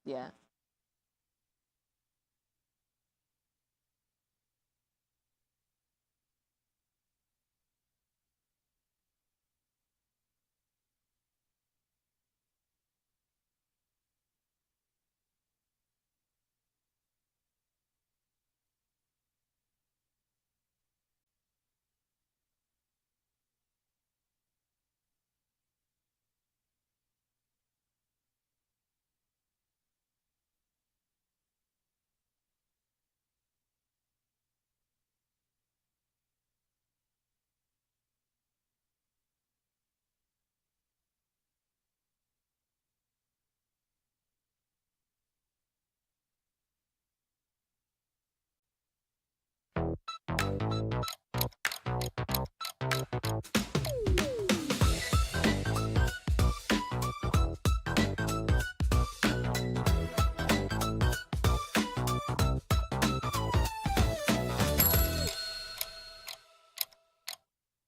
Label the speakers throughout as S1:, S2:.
S1: Yeah.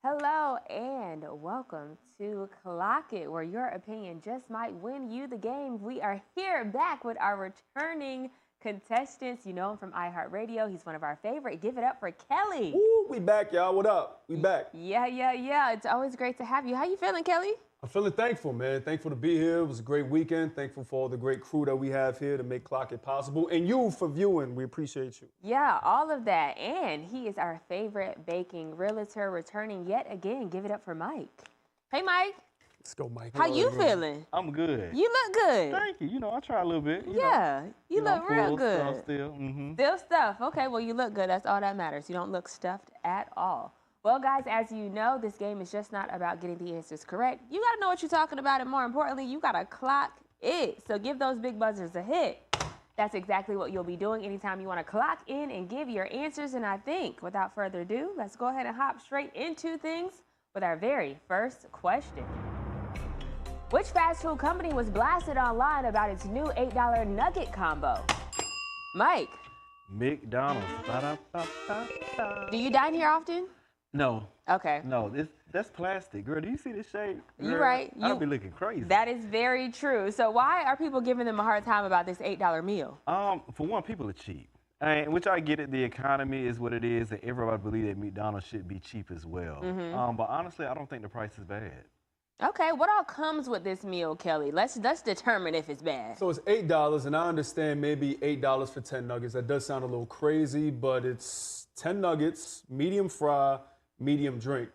S1: Hello and welcome to Clock It, where your opinion just might win you the game. We are here back with our returning contestants. You know him from iHeartRadio. He's one of our favorite. Give it up for Kelly.
S2: Ooh, we back, y'all. What up? We back.
S1: Yeah. It's always great to have you. How you feeling, Kelly?
S2: I'm feeling thankful, man. Thankful to be here. It was a great weekend. Thankful for all the great crew that we have here to make Clock It possible. And you for viewing. We appreciate you.
S1: Yeah, all of that. And he is our favorite baking realtor, returning yet again. Give it up for Myk. Hey, Myk.
S2: Let's go, Myk.
S1: How you feeling?
S3: I'm good.
S1: You look good.
S3: Thank you. You know, I try a little bit.
S1: You look real good.
S3: Stuff still.
S1: Still stuff. Okay, well, you look good. That's all that matters. You don't look stuffed at all. Well, guys, as you know, this game is just not about getting the answers correct. You got to know what you're talking about, and more importantly, you got to clock it. So give those big buzzers a hit. That's exactly what you'll be doing anytime you want to clock in and give your answers. And I think, without further ado, let's go ahead and hop straight into things with our very first question. Which fast food company was blasted online about its new $8 nugget combo? Myk.
S3: McDonald's. Ba-da-ba-ba-ba.
S1: Do you dine here often?
S3: No.
S1: Okay.
S3: No, that's plastic. Girl, do you see this shape? Girl,
S1: You're right.
S3: I'll be looking crazy.
S1: That is very true. So why are people giving them a hard time about this $8 meal?
S3: For one, people are cheap. And which I get it, the economy is what it is, and everybody believes that McDonald's should be cheap as well. But honestly, I don't think the price is bad.
S1: Okay, what all comes with this meal, Kelly? Let's determine if it's bad.
S2: So it's $8, and I understand maybe $8 for 10 nuggets. That does sound a little crazy, but it's 10 nuggets, medium fry, medium drink.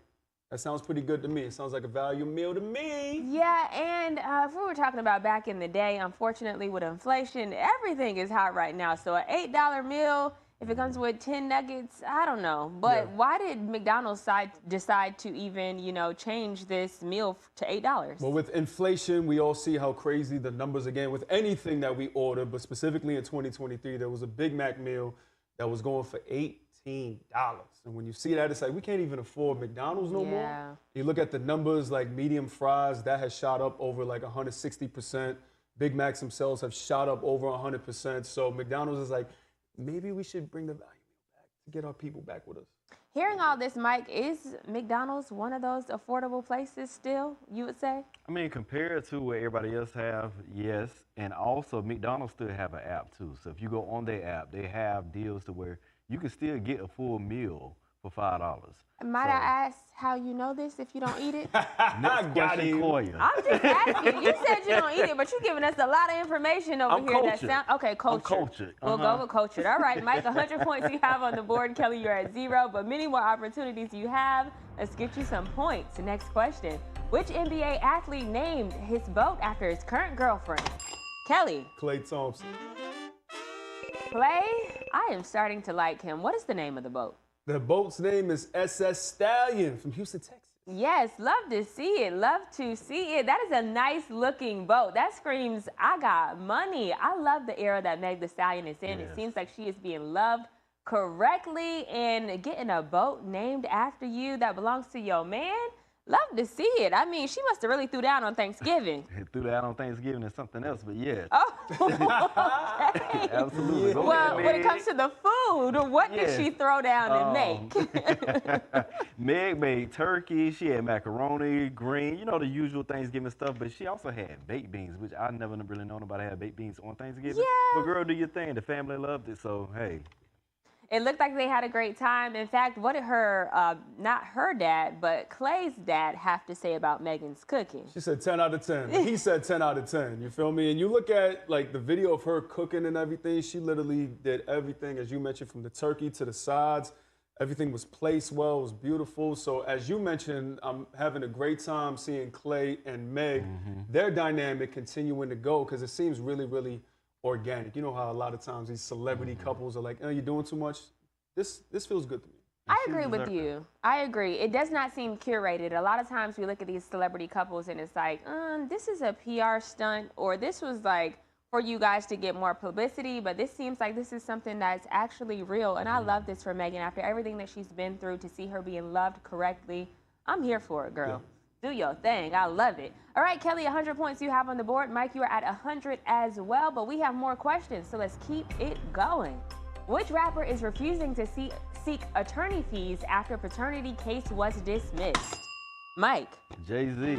S2: That sounds pretty good to me. It sounds like a value meal to me.
S1: Yeah, and if we were talking about back in the day, unfortunately with inflation, everything is hot right now. So an $8 meal, if it comes with 10 nuggets, I don't know. But why did McDonald's decide to even, change this meal to $8?
S2: Well, with inflation, we all see how crazy the numbers again with anything that we order, but specifically in 2023, there was a Big Mac meal that was going for $18. And when you see that, it's like we can't even afford McDonald's no more. You look at the numbers, like medium fries, that has shot up over like 160%. Big Macs themselves have shot up over 100%. So McDonald's is like, maybe we should bring the value back to get our people back with us.
S1: Hearing all this, Myk, is McDonald's one of those affordable places still, you would say?
S3: I mean, compared to what everybody else have, yes. And also, McDonald's still have an app, too. So if you go on their app, they have deals to where you can still get a full meal for $5.
S1: Might I ask how you know this if you don't eat it?
S3: Next question, Koiya.
S1: I'm just asking. You said you don't eat it, but you're giving us a lot of information over here.
S3: Cultured.
S1: Okay, cultured.
S3: I'm cultured.
S1: We'll go with cultured. All right, Myk, 100 points you have on the board. Kelly, you're at 0, but many more opportunities you have. Let's get you some points. Next question. Which NBA athlete named his boat after his current girlfriend? Kelly.
S2: Klay Thompson.
S1: Klay, I am starting to like him. What is the name of the boat?
S2: The boat's name is SS Stallion from Houston, Texas.
S1: Yes, love to see it. Love to see it. That is a nice looking boat. That screams, I got money. I love the era that Meg Thee Stallion is in.
S3: Yes.
S1: It seems like she is being loved correctly, and getting a boat named after you that belongs to your man. Love to see it. I mean, she must have really threw down on Thanksgiving.
S3: Threw that on Thanksgiving and something else, but yeah.
S1: Oh, okay.
S3: Absolutely. Go
S1: Well,
S3: ahead,
S1: when it
S3: Meg.
S1: comes to the food, what did
S3: Yes.
S1: she throw down and make?
S3: Meg made turkey. She had macaroni, green, you know, the usual Thanksgiving stuff. But she also had baked beans, which I never really known nobody had baked beans on Thanksgiving.
S1: Yeah.
S3: But girl, do your thing. The family loved it, so hey.
S1: It looked like they had a great time. In fact, what did her, not her dad, but Clay's dad have to say about Megan's cooking?
S2: She said 10 out of 10. He said 10 out of 10. You feel me? And you look at like the video of her cooking and everything. She literally did everything, as you mentioned, from the turkey to the sides. Everything was placed well. It was beautiful. So as you mentioned, I'm having a great time seeing Clay and Meg, their dynamic continuing to go because it seems really, really organic. You know how a lot of times these celebrity couples are like, oh, you're doing too much. This feels good to me.
S1: I agree with you. I agree. It does not seem curated. A lot of times we look at these celebrity couples and it's like, this is a PR stunt, or this was like for you guys to get more publicity, but this seems like this is something that's actually real. And I love this for Megan after everything that she's been through, to see her being loved correctly. I'm here for it, girl. Do your thing. I love it. All right, Kelly, 100 points you have on the board. Myk, you are at 100 as well, but we have more questions, so let's keep it going. Which rapper is refusing to seek attorney fees after paternity case was dismissed? Myk.
S3: Jay-Z.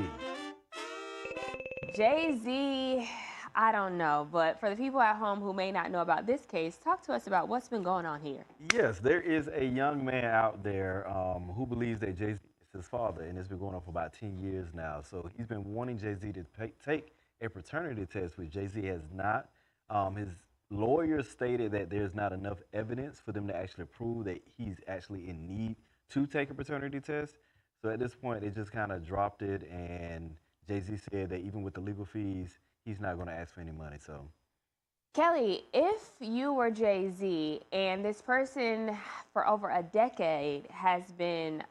S1: Jay-Z, I don't know, but for the people at home who may not know about this case, talk to us about what's been going on here.
S3: Yes, there is a young man out there who believes that Jay-Z is his father, and it's been going on for about 10 years now. So he's been wanting Jay-Z to take a paternity test, which Jay-Z has not. His lawyer stated that there's not enough evidence for them to actually prove that he's actually in need to take a paternity test. So at this point, they just kind of dropped it, and Jay-Z said that even with the legal fees, he's not going to ask for any money. So,
S1: Kelly, if you were Jay-Z and this person for over a decade has been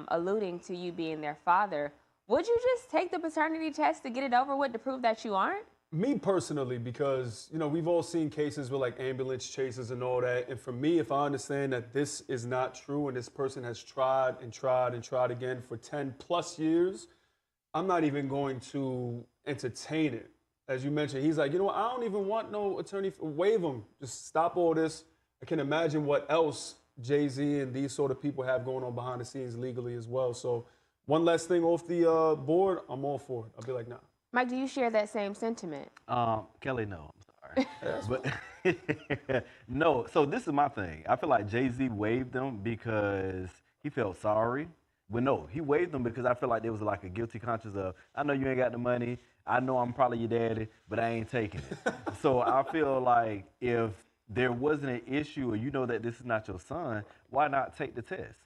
S1: alluding to you being their father, would you just take the paternity test to get it over with to prove that you aren't?
S2: Me personally, because, you know, we've all seen cases with like ambulance chases and all that. And for me, if I understand that this is not true and this person has tried and tried and tried again for 10 plus years, I'm not even going to entertain it. As you mentioned, he's like, you know what, I don't even want no attorney, waive him, just stop all this. I can imagine what else Jay-Z and these sort of people have going on behind the scenes legally as well. So one last thing off the board, I'm all for it. I'll be like, nah.
S1: Myk, do you share that same sentiment?
S3: Kelly, no, I'm sorry. But no, so this is my thing. I feel like Jay-Z waived them because he felt sorry. But no, he waived them because I feel like there was like a guilty conscience of, I know you ain't got the money. I know I'm probably your daddy, but I ain't taking it. So I feel like if there wasn't an issue or you know that this is not your son, why not take the test?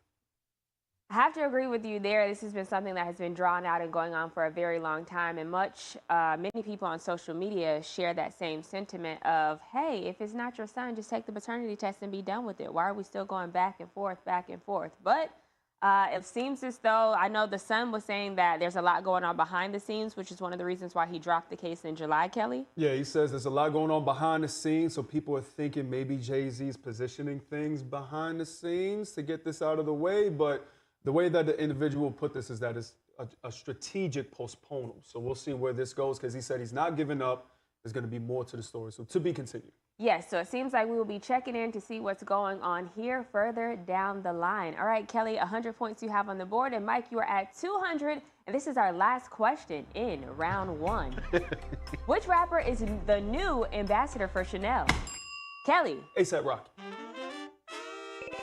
S1: I have to agree with you there. This has been something that has been drawn out and going on for a very long time. And many people on social media share that same sentiment of, hey, if it's not your son, just take the paternity test and be done with it. Why are we still going back and forth, back and forth? But it seems as though, I know the son was saying that there's a lot going on behind the scenes, which is one of the reasons why he dropped the case in July, Kelly.
S2: Yeah, he says there's a lot going on behind the scenes, so people are thinking maybe Jay-Z's positioning things behind the scenes to get this out of the way, but the way that the individual put this is that it's a strategic postponement. So we'll see where this goes, because he said he's not giving up. There's going to be more to the story, so to be continued.
S1: Yes, so it seems like we will be checking in to see what's going on here further down the line. All right, Kelly, 100 points you have on the board, and Myk, you are at 200, and this is our last question in round one. Which rapper is the new ambassador for Chanel? Kelly.
S2: A$AP Rocky.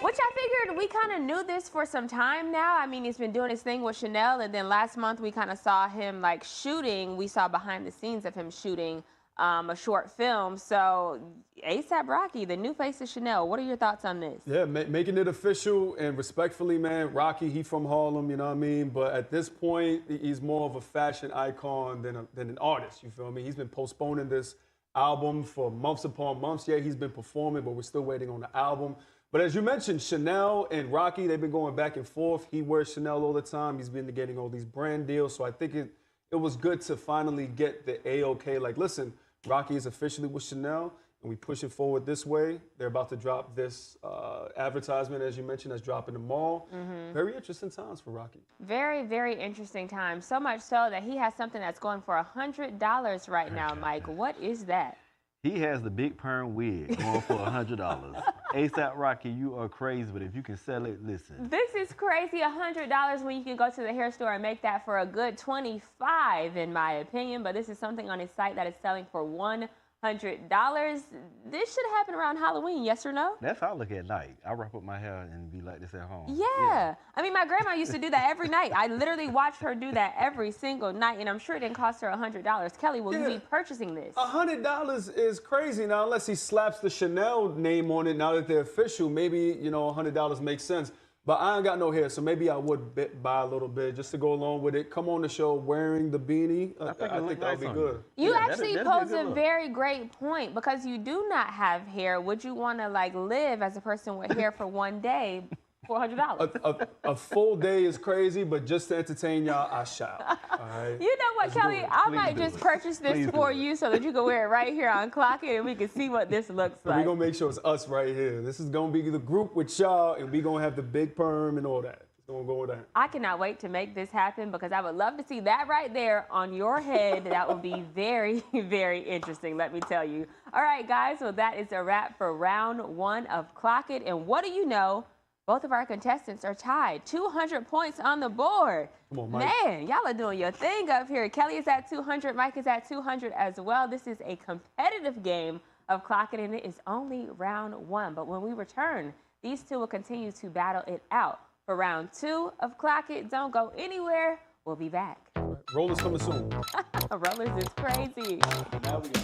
S1: Which I figured we kind of knew this for some time now. I mean, he's been doing his thing with Chanel, and then last month we kind of saw him like shooting. We saw behind the scenes of him shooting a short film. So A$AP Rocky, the new face of Chanel. What are your thoughts on this?
S2: Yeah, making it official, and respectfully, man, Rocky, he from Harlem, you know what I mean? But at this point, he's more of a fashion icon than an artist, you feel me? He's been postponing this album for months upon months. Yeah, he's been performing, but we're still waiting on the album. But as you mentioned, Chanel and Rocky, they've been going back and forth. He wears Chanel all the time. He's been getting all these brand deals. So I think it was good to finally get the A-OK. Like, listen, Rocky is officially with Chanel, and we push it forward this way. They're about to drop this advertisement, as you mentioned, that's dropping tomorrow. Very interesting times for Rocky.
S1: Very, very interesting time. So much so that he has something that's going for $100 right now, Mike. What is that?
S3: He has the big perm wig going for $100. ASAP Rocky, you are crazy, but if you can sell it, listen.
S1: This is crazy, $100 when you can go to the hair store and make that for a good $25, in my opinion. But this is something on his site that is selling for $100. This should happen around Halloween, yes or no?
S3: That's how I look at night. I wrap up my hair and be like this at home.
S1: Yeah. I mean, my grandma used to do that every night. I literally watched her do that every single night, and I'm sure it didn't cost her $100. Kelly, will you be purchasing this?
S2: $100 is crazy now, unless he slaps the Chanel name on it now that they're official. Maybe, you know, $100 makes sense. But I ain't got no hair, so maybe I would buy a little bit just to go along with it. Come on the show wearing the beanie. I think that would be good.
S1: You actually pose a very great point, because you do not have hair. Would you want to like live as a person with hair for one day for $100?
S2: A full day is crazy, but just to entertain y'all, I shall. All right?
S1: You know what, Kelly? I might just purchase this for you so that you can wear it right here on Clock It and we can see what this looks like.
S2: We're going to make sure it's us right here. This is going to be the group with y'all, and we're going to have the big perm and all that. It's going to go with that.
S1: I cannot wait to make this happen, because I would love to see that right there on your head. That would be very, very interesting, let me tell you. All right, guys, well, that is a wrap for round 1 of Clock It. And what do you know? Both of our contestants are tied. 200 points on the board.
S2: Come on, Mike.
S1: Man, y'all are doing your thing up here. Kelly is at 200. Mike is at 200 as well. This is a competitive game of Clock It, and it is only round 1. But when we return, these two will continue to battle it out for round 2 of Clock It. Don't go anywhere. We'll be back.
S2: Right. Rollers coming soon.
S1: Rollers is crazy.
S2: Now we go.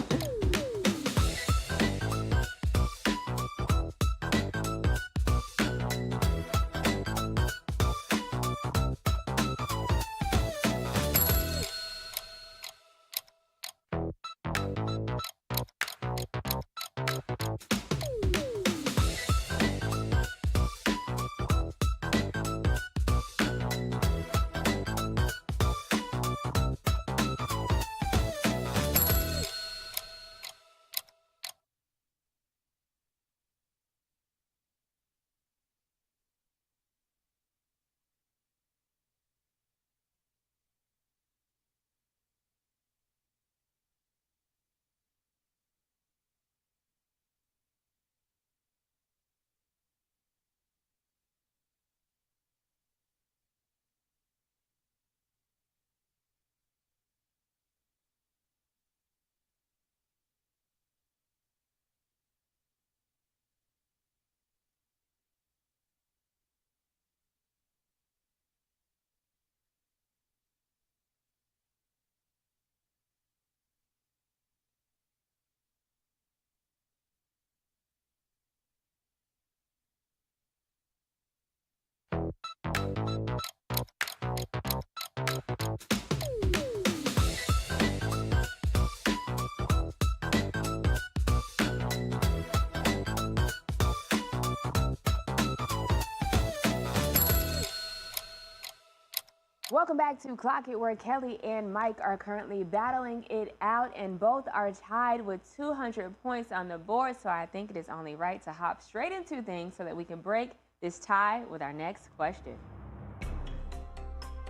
S1: Welcome back to Clock It, where Kelly and Mike are currently battling it out, and both are tied with 200 points on the board. So I think it is only right to hop straight into things so that we can break this tie with our next question.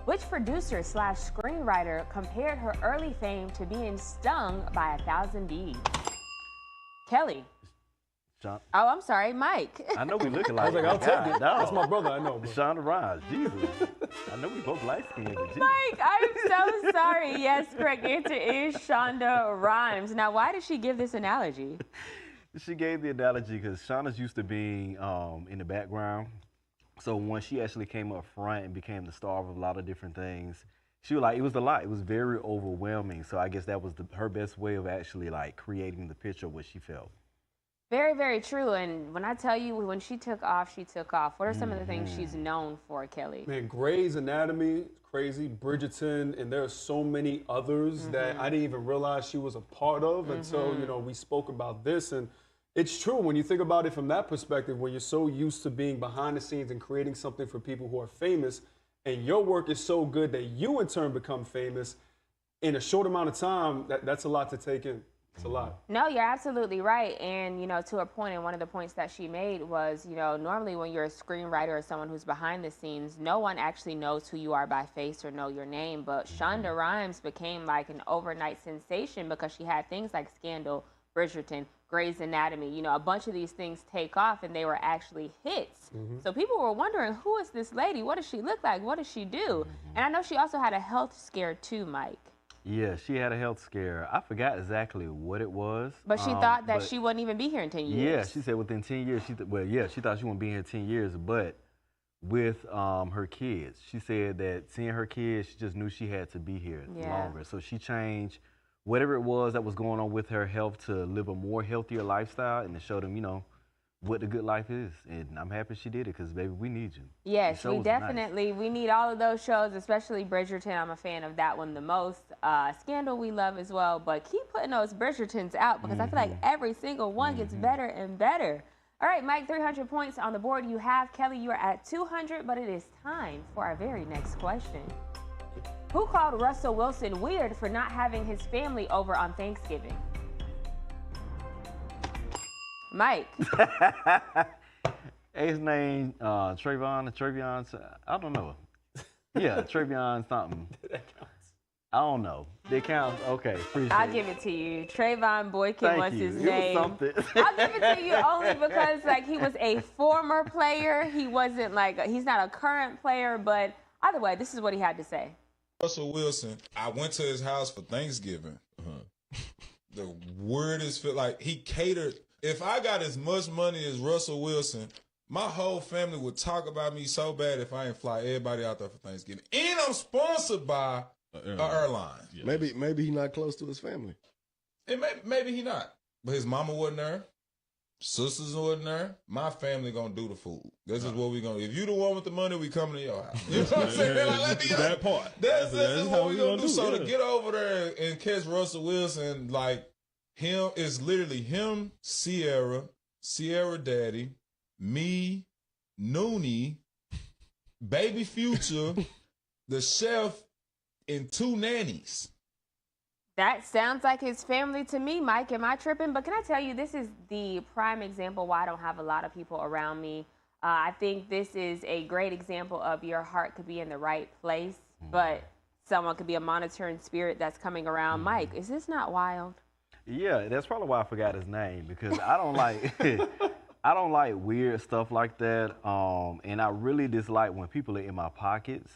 S1: Which producer slash screenwriter compared her early fame to being stung by 1,000 bees? Kelly.
S3: Sean.
S1: Oh, I'm sorry, Mike.
S3: I know we look alike.
S2: I was like, I'll take it. That's my brother, I know.
S3: Shonda Rhimes, Jesus. I know we both light-skinned, but Jesus.
S1: Mike, I'm so sorry. Yes, correct answer is Shonda Rhimes. Now, why did she give this analogy?
S3: She gave the analogy because Shonda's used to being in the background. So when she actually came up front and became the star of a lot of different things, she was like, it was a lot. It was very overwhelming. So I guess that was her best way of actually like creating the picture of what she felt.
S1: Very, very true. And when I tell you, when she took off, she took off. What are some of the things she's known for, Kelly?
S2: Man, Grey's Anatomy, crazy. Bridgerton, and there are so many others that I didn't even realize she was a part of until, you know, we spoke about this. And it's true when you think about it from that perspective, when you're so used to being behind the scenes and creating something for people who are famous, and your work is so good that you in turn become famous in a short amount of time, that's a lot to take in. It's a lot.
S1: No, you're absolutely right. And, you know, to a point, and one of the points that she made was, you know, normally when you're a screenwriter or someone who's behind the scenes, no one actually knows who you are by face or know your name. But Shonda Rhimes became like an overnight sensation because she had things like Scandal, Bridgerton, Grey's Anatomy. You know, a bunch of these things take off and they were actually hits. So people were wondering, who is this lady? What does she look like? What does she do? And I know she also had a health scare too, Myk.
S3: Yeah, she had a health scare. I forgot exactly what it was.
S1: But she thought that she wouldn't even be here in 10 years.
S3: Yeah, she said within 10 years. She thought she wouldn't be here 10 years. But with her kids, she said that seeing her kids, she just knew she had to be here longer. So she changed whatever it was that was going on with her health to live a more healthier lifestyle and to show them, you know, what the good life is. And I'm happy she did it because, baby, we need you.
S1: Yes, we definitely, we need all of those shows, especially Bridgerton. I'm a fan of that one the most. Scandal we love as well, but keep putting those Bridgertons out because I feel like every single one gets better and better. All right, Myk, 300 points on the board. You have Kelly, you are at 200, but it is time for our very next question. Who called Russell Wilson weird for not having his family over on Thanksgiving? Myk.
S3: His name, Travion, I don't know. Yeah, Travion something.
S2: That counts.
S3: I don't know. They count. Okay, appreciate
S1: I'll give it to you. Trayvon Boykin was his name.
S3: It was something.
S1: I'll give it to you only because like he was a former player. He wasn't like, he's not a current player, but either way, this is what he had to say.
S4: Russell Wilson, I went to his house for Thanksgiving. The weirdest feel like he catered. If I got as much money as Russell Wilson, my whole family would talk about me so bad if I ain't fly everybody out there for Thanksgiving. And I'm sponsored by an airline.
S5: Yeah. Maybe he not close to his family.
S4: And maybe he not. But his mama wasn't there. Sisters wasn't there. My family gonna do the food. This is what we gonna do. If you the one with the money, we coming to your house. You know what I'm saying? Like,
S5: that part.
S4: That's what we gonna do. So to get over there and catch Russell Wilson, like him, is literally him, Sierra Daddy, me, Noonie, Baby Future, the chef, and 2 nannies.
S1: That sounds like his family to me, Myk. Am I tripping? But can I tell you, this is the prime example why I don't have a lot of people around me. I think this is a great example of your heart could be in the right place, but someone could be a monitoring spirit that's coming around. Myk, is this not wild?
S3: Yeah, that's probably why I forgot his name because I don't like I don't like weird stuff like that. And I really dislike when people are in my pockets.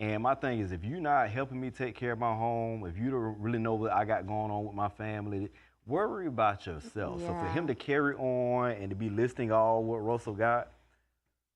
S3: And my thing is, if you're not helping me take care of my home, if you don't really know what I got going on with my family, worry about yourself.
S1: Yeah.
S3: So for him to carry on and to be listing all what Russell got,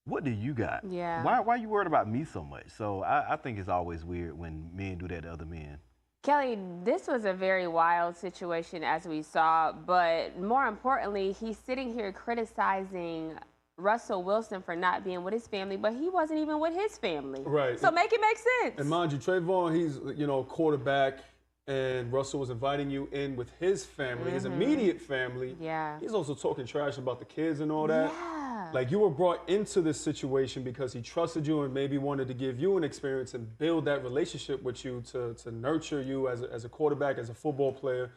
S3: what do you got?
S1: Yeah.
S3: Why are you worried about me so much? So I think it's always weird when men do that to other men.
S1: Kelly, this was a very wild situation as we saw, but more importantly, he's sitting here criticizing Russell Wilson for not being with his family, but he wasn't even with his family.
S2: Right.
S1: So make it make sense.
S2: And mind you, Trayvon, he's, you know, quarterback, and Russell was inviting you in with his family, his immediate family.
S1: Yeah.
S2: He's also talking trash about the kids and all that.
S1: Yeah.
S2: Like, you were brought into this situation because he trusted you and maybe wanted to give you an experience and build that relationship with you to nurture you as a quarterback, as a football player.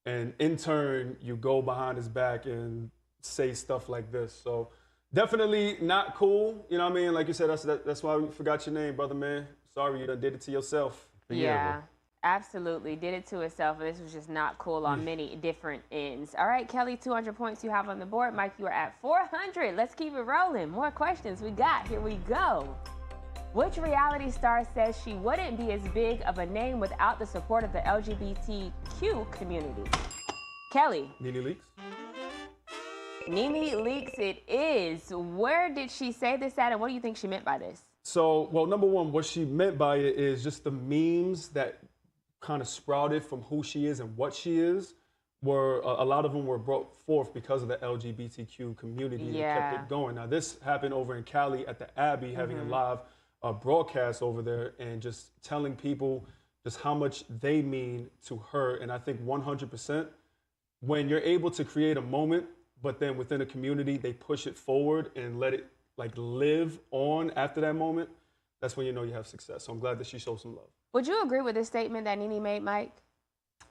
S2: And in turn, you go behind his back and say stuff like this. So definitely not cool. You know what I mean? Like you said, that's why we forgot your name, brother, man. Sorry, you done did it to yourself.
S1: Yeah, absolutely. Did it to itself, and this was just not cool on many different ends. All right, Kelly, 200 points you have on the board. Myk, you are at 400. Let's keep it rolling. More questions we got. Here we go. Which reality star says she wouldn't be as big of a name without the support of the LGBTQ community? Kelly.
S2: Nene Leakes?
S1: Nene Leakes it is. Where did she say this at, and what do you think she meant by this?
S2: So, well, number one, what she meant by it is just the memes that kind of sprouted from who she is and what she is were, a lot of them were brought forth because of the LGBTQ community.
S1: Yeah.
S2: It kept it going. Now, this happened over in Cali at the Abbey, having a live broadcast over there and just telling people just how much they mean to her. And I think 100%, when you're able to create a moment, but then within a community, they push it forward and let it like live on after that moment, that's when you know you have success. So I'm glad that she showed some love.
S1: Would you agree with this statement that Nene made, Myk?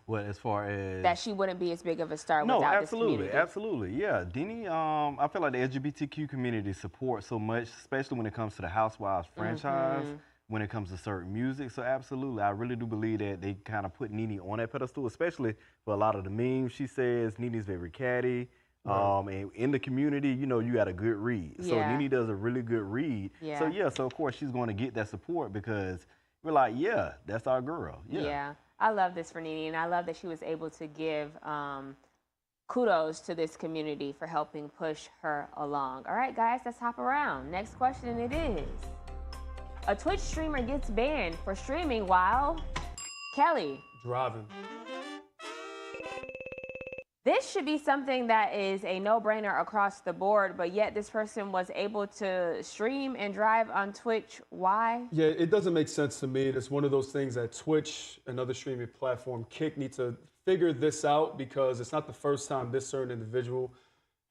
S3: What, as far as
S1: that she wouldn't be as big of a star
S3: no,
S1: without
S3: absolutely,
S1: this community?
S3: absolutely, yeah. Dini, I feel like the LGBTQ community supports so much, especially when it comes to the Housewives franchise, when it comes to certain music. So absolutely, I really do believe that they kind of put Nene on that pedestal, especially for a lot of the memes she says. Nene's very catty. And in the community, you know, you got a good read. So
S1: Yeah.
S3: Nene does a really good read.
S1: Yeah.
S3: So yeah, so of course she's going to get that support because we're like, yeah, that's our girl.
S1: Yeah. I love this for Nene, and I love that she was able to give kudos to this community for helping push her along. All right, guys, let's hop around. Next question, and it is, a Twitch streamer gets banned for streaming while Kelly.
S2: Driving.
S1: This should be something that is a no-brainer across the board, but yet this person was able to stream and drive on Twitch. Why?
S2: Yeah, it doesn't make sense to me. It's one of those things that Twitch, another streaming platform, Kick, need to figure this out because it's not the first time this certain individual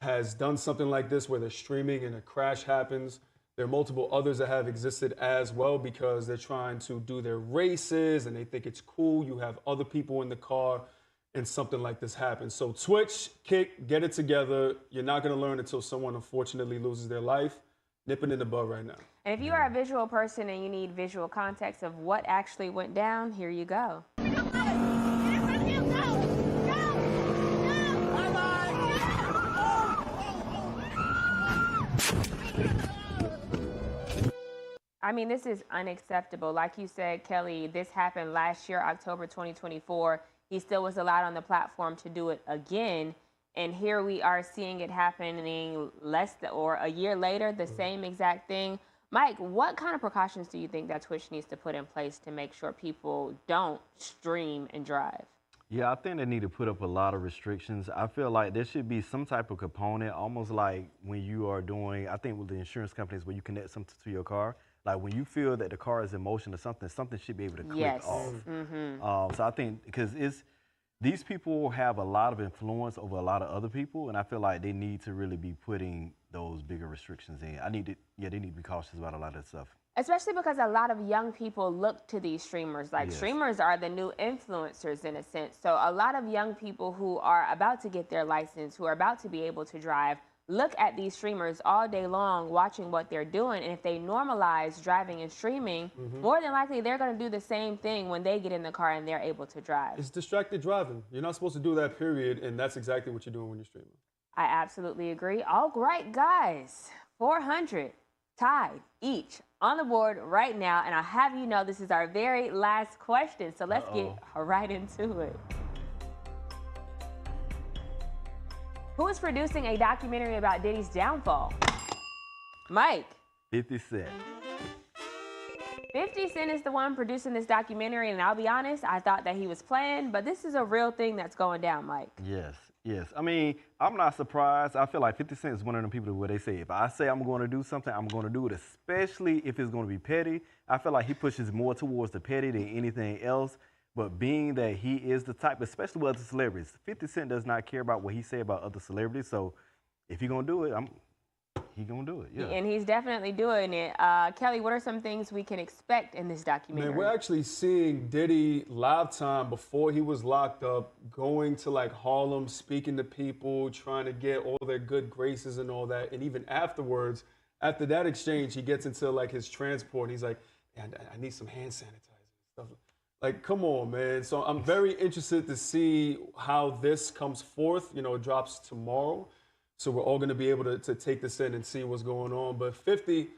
S2: has done something like this where they're streaming and a crash happens. There are multiple others that have existed as well because they're trying to do their races and they think it's cool. You have other people in the car and something like this happens. So Twitch, Kick, get it together. You're not going to learn until someone unfortunately loses their life. Nip it in the bud right now.
S1: And if you are a visual person and you need visual context of what actually went down, here you go. I mean, this is unacceptable. Like you said, Kelly, this happened last year, October 2024. He still was allowed on the platform to do it again. And here we are seeing it happening or a year later, the same exact thing. Myk, what kind of precautions do you think that Twitch needs to put in place to make sure people don't stream and drive?
S3: Yeah, I think they need to put up a lot of restrictions. I feel like there should be some type of component, almost like when you are doing, I think with the insurance companies, where you connect something to your car. Like when you feel that the car is in motion or something should be able to click off. So I think because these people have a lot of influence over a lot of other people, and I feel like they need to really be putting those bigger restrictions in. They need to be cautious about a lot of that stuff.
S1: Especially because a lot of young people look to these streamers. Like, streamers are the new influencers in a sense. So a lot of young people who are about to get their license, who are about to be able to drive, look at these streamers all day long watching what they're doing. And if they normalize driving and streaming, more than likely they're going to do the same thing when they get in the car and they're able to drive.
S2: It's distracted driving. You're not supposed to do that, period, and that's exactly what you're doing when you're streaming.
S1: I absolutely agree. All right, guys, 400 tied each on the board right now. And I'll have you know this is our very last question. So let's get right into it. Who is producing a documentary about Diddy's downfall? Myk.
S3: 50 Cent.
S1: 50 Cent is the one producing this documentary, and I'll be honest, I thought that he was playing, but this is a real thing that's going down, Myk.
S3: Yes. I mean, I'm not surprised. I feel like 50 Cent is one of them people where they say, if I say I'm going to do something, I'm going to do it, especially if it's going to be petty. I feel like he pushes more towards the petty than anything else. But being that he is the type, especially with other celebrities, 50 Cent does not care about what he say about other celebrities. So if he's going to do it, he's going to do it, yeah.
S1: And he's definitely doing it. Kelly, what are some things we can expect in this documentary?
S2: Man, we're actually seeing Diddy live time before he was locked up, going to like Harlem, speaking to people, trying to get all their good graces and all that. And even afterwards, after that exchange, he gets into like his transport. And he's like, man, I need some hand sanitizer stuff. Like, come on, man. So I'm very interested to see how this comes forth. You know, it drops tomorrow. So we're all going to be able to take this in and see what's going on. But 50,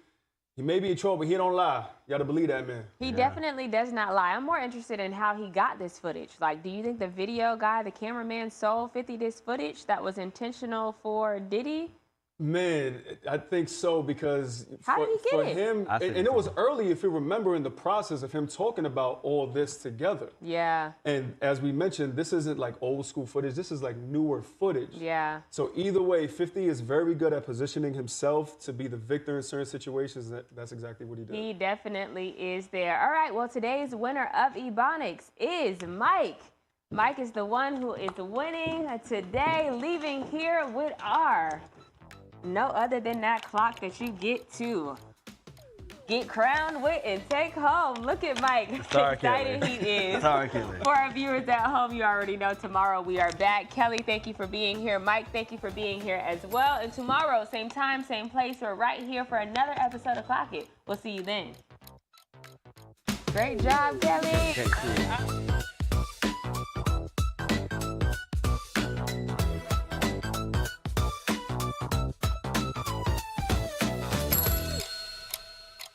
S2: he may be in trouble, but he don't lie. You got to believe that, man.
S1: He definitely does not lie. I'm more interested in how he got this footage. Like, do you think the video guy, the cameraman, sold 50 this footage that was intentional for Diddy?
S2: Man, I think so because
S1: How did he get it?
S2: Him, and it was early, if you remember, in the process of him talking about all this together.
S1: Yeah.
S2: And as we mentioned, this isn't like old school footage. This is like newer footage.
S1: Yeah.
S2: So either way, 50 is very good at positioning himself to be the victor in certain situations. That's exactly what he did.
S1: He definitely is there. All right, well, today's winner of Ebonics is Myk. Myk is the one who is winning today, leaving here with our no other than that clock that you get to get crowned with and take home. Look at Myk.
S3: Sorry,
S1: Excited
S3: Kelly.
S1: he is.
S3: Sorry, Kelly.
S1: For our viewers at home, you already know tomorrow we are back. Kelly, thank you for being here. Myk, thank you for being here as well. And tomorrow, same time, same place, we're right here for another episode of Clock It. We'll see you then. Great job, Kelly.
S3: Okay, cool.